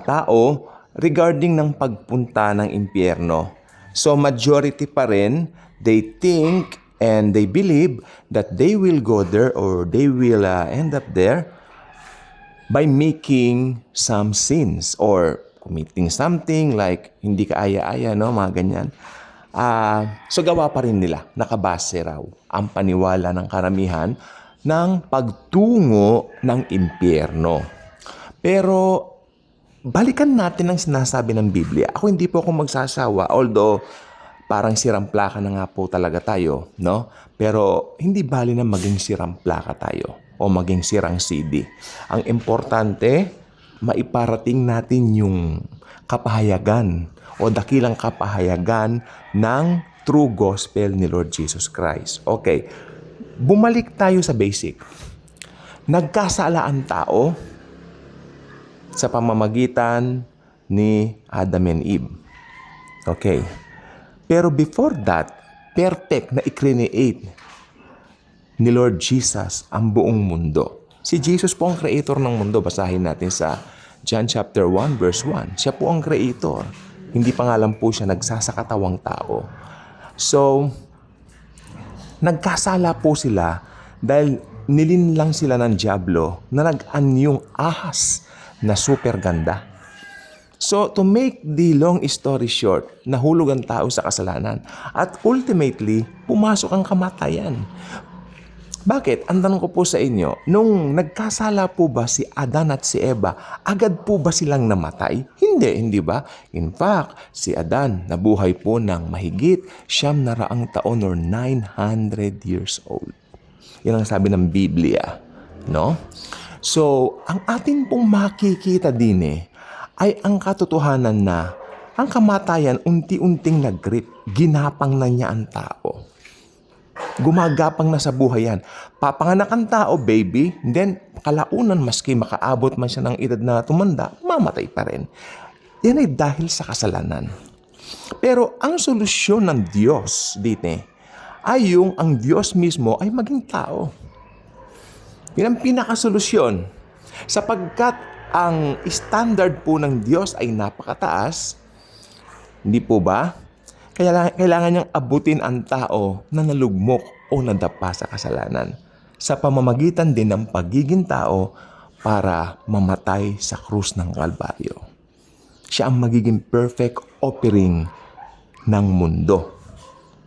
tao regarding ng pagpunta ng impyerno. So majority pa rin, they think and they believe that they will go there or they will end up there by making some sins or committing something like hindi ka aya-aya, no? Mga ganyan. So gawa pa rin nila, nakabase raw ang paniwala ng karamihan ng pagtungo ng impyerno. Pero balikan natin ang sinasabi ng Biblia. Ako hindi po ako magsasawa, although parang siramplaka na nga po talaga tayo, no? Pero hindi bali na maging siramplaka tayo o maging sirang CD. Ang importante, maiparating natin yung kapahayagan o dakilang kapahayagan ng true gospel ni Lord Jesus Christ. Okay, bumalik tayo sa basic. Nagkasala ang tao sa pamamagitan ni Adam and Eve. Okay. Pero before that, perfect na i-create ni Lord Jesus ang buong mundo. Si Jesus po ang creator ng mundo. Basahin natin sa John chapter 1 verse 1. Siya po ang creator. Hindi pa nga lang po siya nagsasakatawang tao. So, nagkasala po sila dahil nilinlang sila ng dyablo na nag-anyong ahas na super ganda. So, to make the long story short, nahulog ang tao sa kasalanan. At ultimately, pumasok ang kamatayan. Bakit? Ang tanong ko po sa inyo, nung nagkasala po ba si Adan at si Eva, agad po ba silang namatay? Hindi ba? In fact, si Adan nabuhay po ng mahigit 900 taon or 900 years old. Yan ang sabi ng Biblia, no? So, ang atin pong makikita din ay ang katotohanan na ang kamatayan unti-unting nag-grip. Ginapang na niya ang tao. Gumagapang na sa buhay yan. Papanganak ang tao, baby, then kalaunan maski makaabot man siya ng edad na tumanda, mamatay pa rin. Yan ay dahil sa kasalanan. Pero ang solusyon ng Diyos dito ay yung ang Diyos mismo ay maging tao. Yan ang pinakasolusyon. Sapagkat ang standard po ng Diyos ay napakataas, hindi po ba? Kailangan niyang abutin ang tao na nalugmok o nadapa sa kasalanan sa pamamagitan din ng pagiging tao para mamatay sa krus ng Kalbaryo. Siya ang magiging perfect offering ng mundo.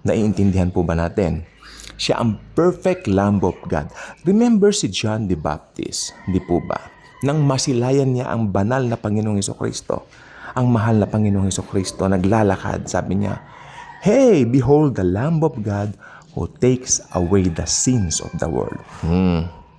Naiintindihan po ba natin? Siya ang perfect Lamb of God. Remember si John the Baptist, di po ba? Nang masilayan niya ang banal na Panginoong Hesukristo, ang mahal na Panginoong Hesukristo, naglalakad, sabi niya, "Hey, behold the Lamb of God who takes away the sins of the world."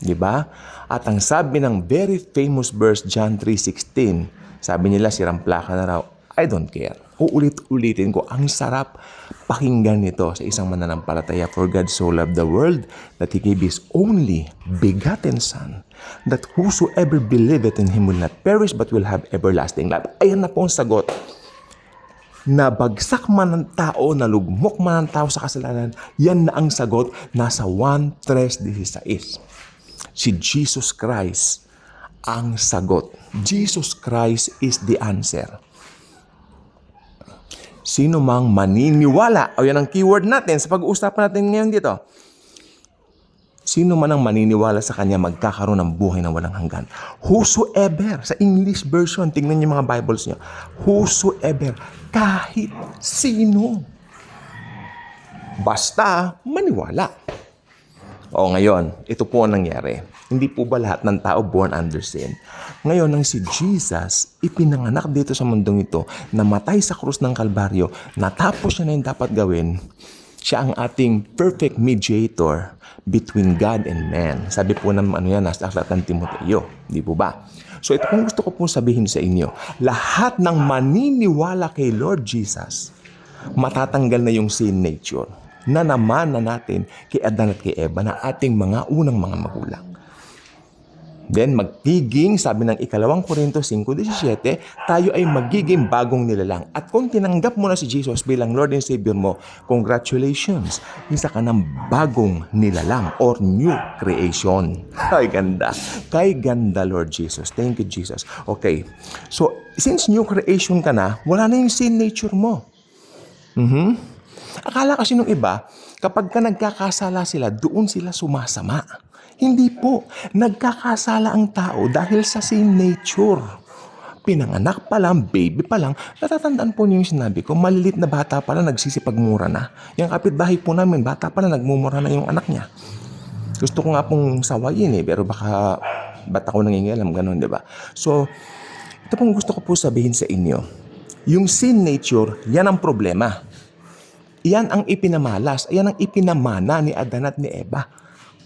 Di ba? At ang sabi ng very famous verse, John 3:16, sabi nila, siramplaka na raw, I don't care. Uulit-ulitin ko, ang sarap pakinggan nito sa isang mananampalataya. For God so loved the world that He gave His only begotten Son, that whosoever believeth in Him will not perish but will have everlasting life. Ayan na po ang sagot. Nabagsak man ng tao, nalugmok man ng tao sa kasalanan, yan na ang sagot. Nasa 1:3:16. Si Jesus Christ ang sagot. Jesus Christ is the answer. Sino mang maniniwala, o yan ang keyword natin sa pag-uusapan natin ngayon dito. Sino man ang maniniwala sa Kanya magkakaroon ng buhay na walang hanggan. Whosoever, sa English version, tingnan niyo mga Bibles niyo. Whosoever, kahit sino. Basta maniwala. O ngayon, ito po ang nangyari. Hindi po ba lahat ng tao born under sin? Ngayon, nang si Jesus ipinanganak dito sa mundong ito, namatay sa krus ng Kalbaryo, natapos niya na yung dapat gawin, siya ang ating perfect mediator between God and man. Sabi po ng nasa aklat ng Timoteo. Di po ba? So ito pong gusto ko pong sabihin sa inyo. Lahat ng maniniwala kay Lord Jesus, matatanggal na yung sin nature na naman na natin kay Adan at kay Eva na ating mga unang mga magulang. Then magiging, sabi ng ikalawang Korinto 5:17, tayo ay magiging bagong nilalang. At kung tinanggap mo na si Jesus bilang Lord and Savior mo, congratulations! Isa ka ng bagong nilalang or new creation. Kay ganda. Kay ganda, Lord Jesus. Thank you, Jesus. Okay. So, since new creation ka na, wala na yung sin nature mo. Akala kasi nung iba, kapag ka nagkakasala sila, doon sila sumasama. Hindi po. Nagkakasala ang tao dahil sa sin nature. Pinanganak pa lang, baby pa lang, natatandaan po niyo yung sinabi ko, malilit na bata pa lang nagsisipagmura na. Yung kapitbahay po namin, bata pa lang nagmumura na yung anak niya. Gusto ko nga pong sawayin pero baka ba't ako nangingialam, ganun, di ba? So, ito pong gusto ko po sabihin sa inyo. Yung sin nature, yan ang problema. Yan ang ipinamalas, yan ang ipinamana ni Adan at ni Eva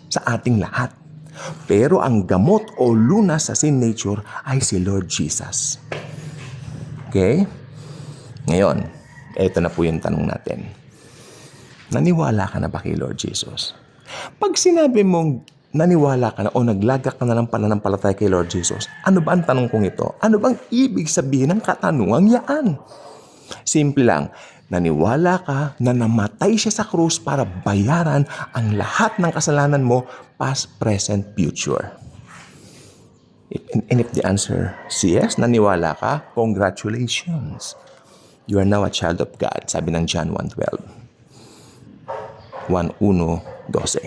sa ating lahat. Pero ang gamot o lunas sa sin nature ay si Lord Jesus. Okay? Ngayon, eto na po yung tanong natin. Naniwala ka na ba kay Lord Jesus? Pag sinabi mong naniwala ka na o naglagak ka na ng pananampalataya kay Lord Jesus, ano ba ang tanong kong ito? Ano bang ibig sabihin ng katanungang yaan? Simple lang. Naniwala ka na namatay siya sa krus para bayaran ang lahat ng kasalanan mo, past, present, future. And if the answer is yes, naniwala ka, congratulations. You are now a child of God, sabi ng John 1:12. 1:1-12.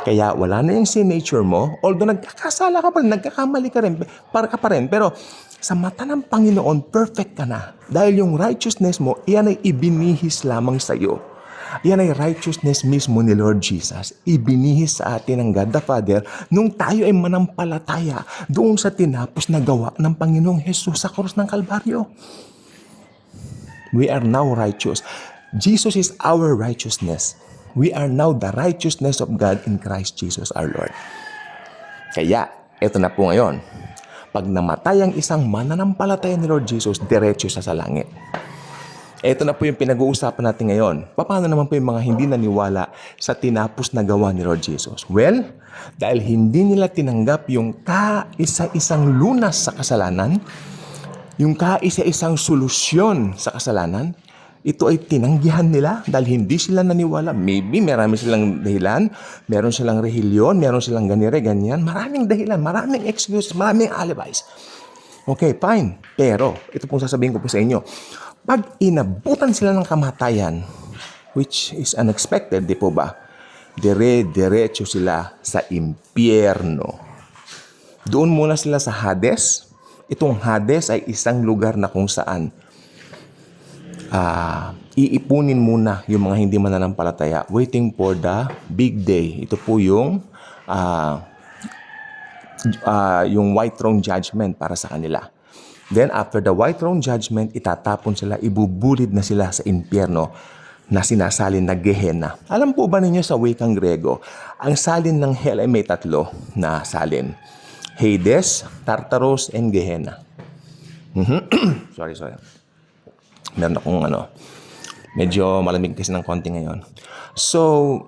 Kaya wala na yung sin nature mo, although nagkakasala ka pa rin, nagkakamali ka rin, para ka pa rin, pero sa mata ng Panginoon, perfect ka na. Dahil yung righteousness mo, iyan ay ibinihis lamang sa iyo. Iyan ay righteousness mismo ni Lord Jesus. Ibinihis sa atin ng God the Father nung tayo ay manampalataya doon sa tinapos na gawa ng Panginoong Jesus sa krus ng Kalbaryo. We are now righteous. Jesus is our righteousness. We are now the righteousness of God in Christ Jesus our Lord. Kaya, eto na po ngayon. Pag namatay ang isang mananampalataya ni Lord Jesus, diretso siya sa langit. Ito na po yung pinag-uusapan natin ngayon. Paano naman po yung mga hindi naniwala sa tinapos na gawa ni Lord Jesus? Well, dahil hindi nila tinanggap yung kaisa-isang lunas sa kasalanan, yung kaisa-isang solusyon sa kasalanan, ito ay tinanggihan nila dahil hindi sila naniwala. Maybe marami silang dahilan, meron silang relihiyon, meron silang ganire, ganyan. Maraming dahilan, maraming excuses, maraming alibis. Okay, fine. Pero, ito pong sasabihin ko po sa inyo. Pag inabutan sila ng kamatayan, which is unexpected, di po ba? Dire-diretso sila sa impyerno. Doon muna sila sa Hades. Itong Hades ay isang lugar na kung saan iipunin muna yung mga hindi mananampalataya waiting for the big day. Ito po yung white throne judgment para sa kanila. Then after the white throne judgment, itatapon sila, ibubulid na sila sa impyerno na sinasalin na Gehenna. Alam po ba ninyo sa wikang Grego, ang salin ng hell ay may tatlo na salin. Hades, Tartarus, and Gehenna. Sorry. Meron akong medyo malamig kasi ng konti ngayon. So,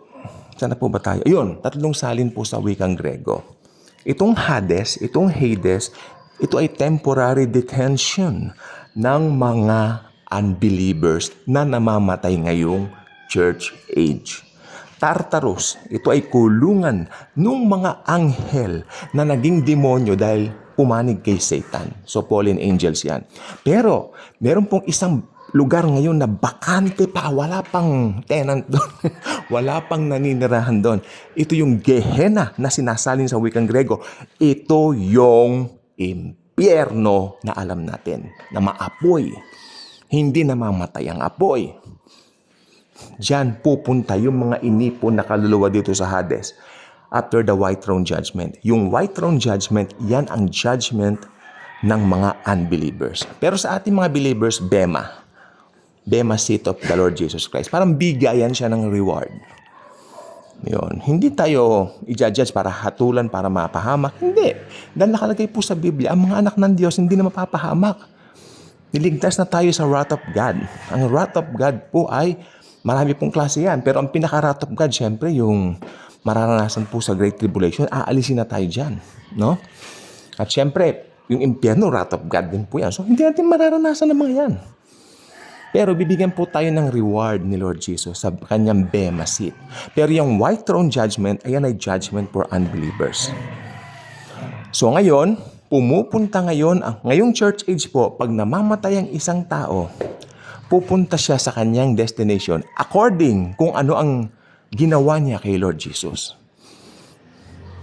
saan na po ba tayo? Ayun, tatlong salin po sa wikang Grego. Itong Hades, itong Hades, ito ay temporary detention ng mga unbelievers na namamatay ngayong church age. Tartarus, ito ay kulungan ng mga anghel na naging demonyo dahil pumanig kay Satan. So, fallen angels yan. Pero, meron pong isang lugar ngayon na bakante pa, wala pang tenant doon, wala pang naninirahan doon. Ito yung Gehenna na sinasalin sa wikang Grego. Ito yung impyerno na alam natin, na maapoy. Hindi namamatay ang apoy. Diyan pupunta yung mga inipon na kaluluwa dito sa Hades after the white throne judgment. Yung white throne judgment, yan ang judgment ng mga unbelievers. Pero sa ating mga believers, Bema seat of the Lord Jesus Christ. Parang bigayan siya ng reward. Yun. Hindi tayo i-judge para hatulan, para mapahamak. Hindi. Dahil nakalagay po sa Biblia, ang mga anak ng Diyos hindi na mapapahamak. Niligtas na tayo sa wrath of God. Ang wrath of God po ay marami pong klase yan. Pero ang pinaka-wrath of God, syempre, yung mararanasan po sa Great Tribulation, aalisin na tayo dyan. No? At syempre, yung impyerno, wrath of God din po yan. So, hindi natin mararanasan ng mga yan. Pero bibigyan po tayo ng reward ni Lord Jesus sa kanyang Bema seat. Pero yung white throne judgment, ayan ay judgment for unbelievers. So ngayon, pumupunta ngayong church age po, pag namamatay ang isang tao, pupunta siya sa kanyang destination according kung ano ang ginawa niya kay Lord Jesus.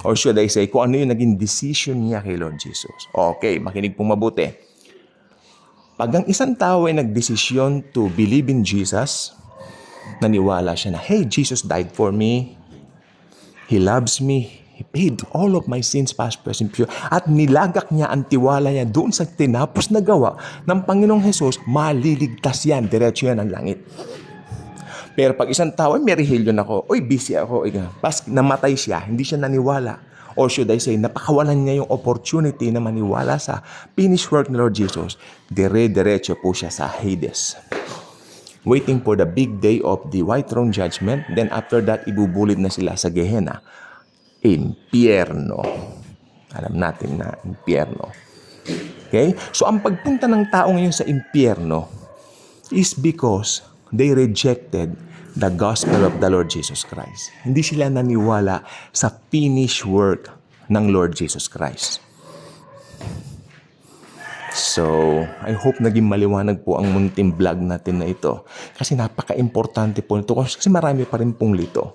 Or should I say, kung ano yung naging decision niya kay Lord Jesus. Okay, makinig pong mabuti. Pag ang isang tao ay nagdesisyon to believe in Jesus, naniwala siya na, hey, Jesus died for me. He loves me. He paid all of my sins, past, present, future. At nilagak niya ang tiwala niya doon sa tinapos na gawa ng Panginoong Jesus, maliligtas yan. Diretso yan ang langit. Pero pag isang tao, may religion ako, busy ako, pas namatay siya, hindi siya naniwala. Or should I say, napakawalan niya yung opportunity na maniwala sa finished work ni Lord Jesus, dire-diretso po siya sa Hades. Waiting for the big day of the white throne judgment, then after that, ibubulid na sila sa Gehenna. Impyerno. Alam natin na impyerno. Okay? So, ang pagpunta ng tao ngayon sa impyerno is because they rejected the gospel of the Lord Jesus Christ. Hindi sila naniwala sa finished work ng Lord Jesus Christ. So, I hope naging maliwanag po ang munting vlog natin na ito. Kasi napaka-importante po nito. Kasi marami pa rin pong lito.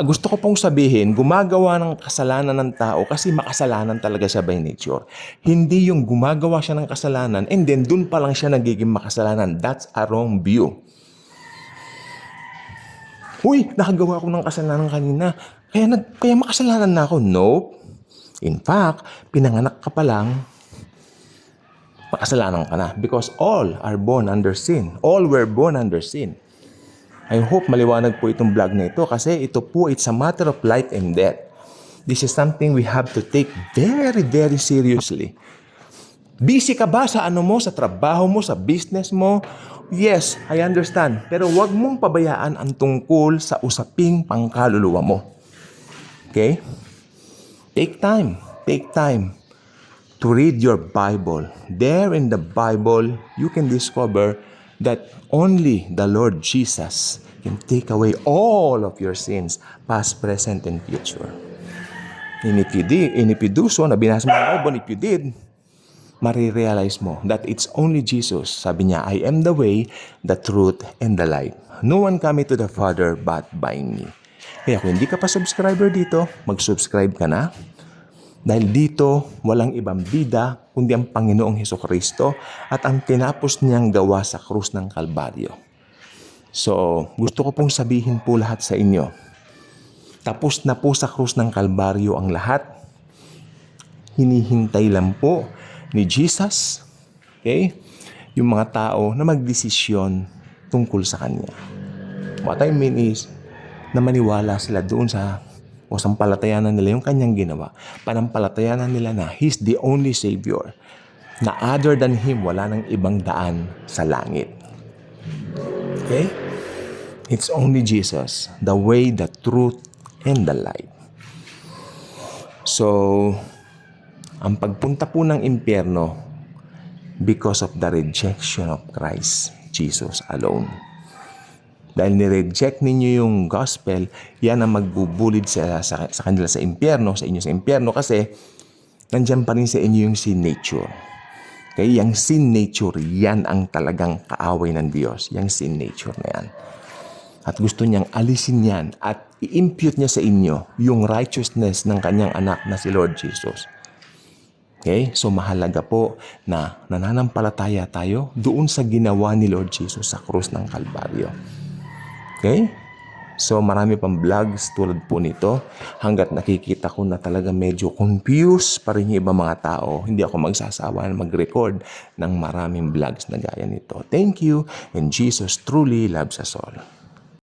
Gusto ko pong sabihin, gumagawa ng kasalanan ng tao kasi makasalanan talaga siya by nature. Hindi yung gumagawa siya ng kasalanan and then dun pa lang siya nagiging makasalanan. That's a wrong view. Nakagawa ko ng kasalanan kanina. Kaya makasalanan na ako. Nope. In fact, pinanganak ka pa lang, makasalanan ka na. Because all are born under sin. All were born under sin. I hope maliwanag po itong vlog na ito kasi ito po, it's a matter of life and death. This is something we have to take very, very seriously. Busy ka ba sa sa trabaho mo, sa business mo? Yes, I understand. Pero huwag mong pabayaan ang tungkol sa usaping pangkaluluwa mo. Okay? Take time. Take time to read your Bible. There in the Bible, you can discover that only the Lord Jesus can take away all of your sins, past, present, and future. And if you do so, nabinasa mo ang Bible, if you did, marirealize mo that it's only Jesus. Sabi niya, I am the way, the truth, and the life. No one cometh to the Father but by me. Kaya kung hindi ka pa subscriber dito, mag-subscribe ka na. Dahil dito, walang ibang bida kundi ang Panginoong Hesukristo at ang tinapos niyang gawa sa krus ng Kalbaryo. So, gusto ko pong sabihin po lahat sa inyo. Tapos na po sa krus ng Kalbaryo ang lahat. Hinihintay lang po ni Jesus, okay, yung mga tao na magdesisyon tungkol sa Kanya. What I mean is, na maniwala sila doon sa sampalatayanan nila yung Kanyang ginawa. Panampalatayanan nila na He's the only Savior. Na other than Him, wala nang ibang daan sa langit. Okay? It's only Jesus, the way, the truth, and the life. So, ang pagpunta po ng impyerno because of the rejection of Christ Jesus alone. Dahil ni-reject ninyo yung gospel, yan ang magbubulid sa kanila sa impyerno, sa inyo sa impyerno kasi nandyan pa rin sa inyo yung sin nature. Kaya yung sin nature, yan ang talagang kaaway ng Diyos. Yung sin nature na yan. At gusto niyang alisin yan at i-impute niya sa inyo yung righteousness ng kanyang anak na si Lord Jesus. Okay? So mahalaga po na nananampalataya tayo doon sa ginawa ni Lord Jesus sa krus ng Kalbaryo. Okay? So marami pang vlogs tulad po nito. Hanggat nakikita ko na talaga medyo confused pa rin yung ibang mga tao, hindi ako magsasawa na mag-record ng maraming vlogs na gaya nito. Thank you, and Jesus truly loves us all.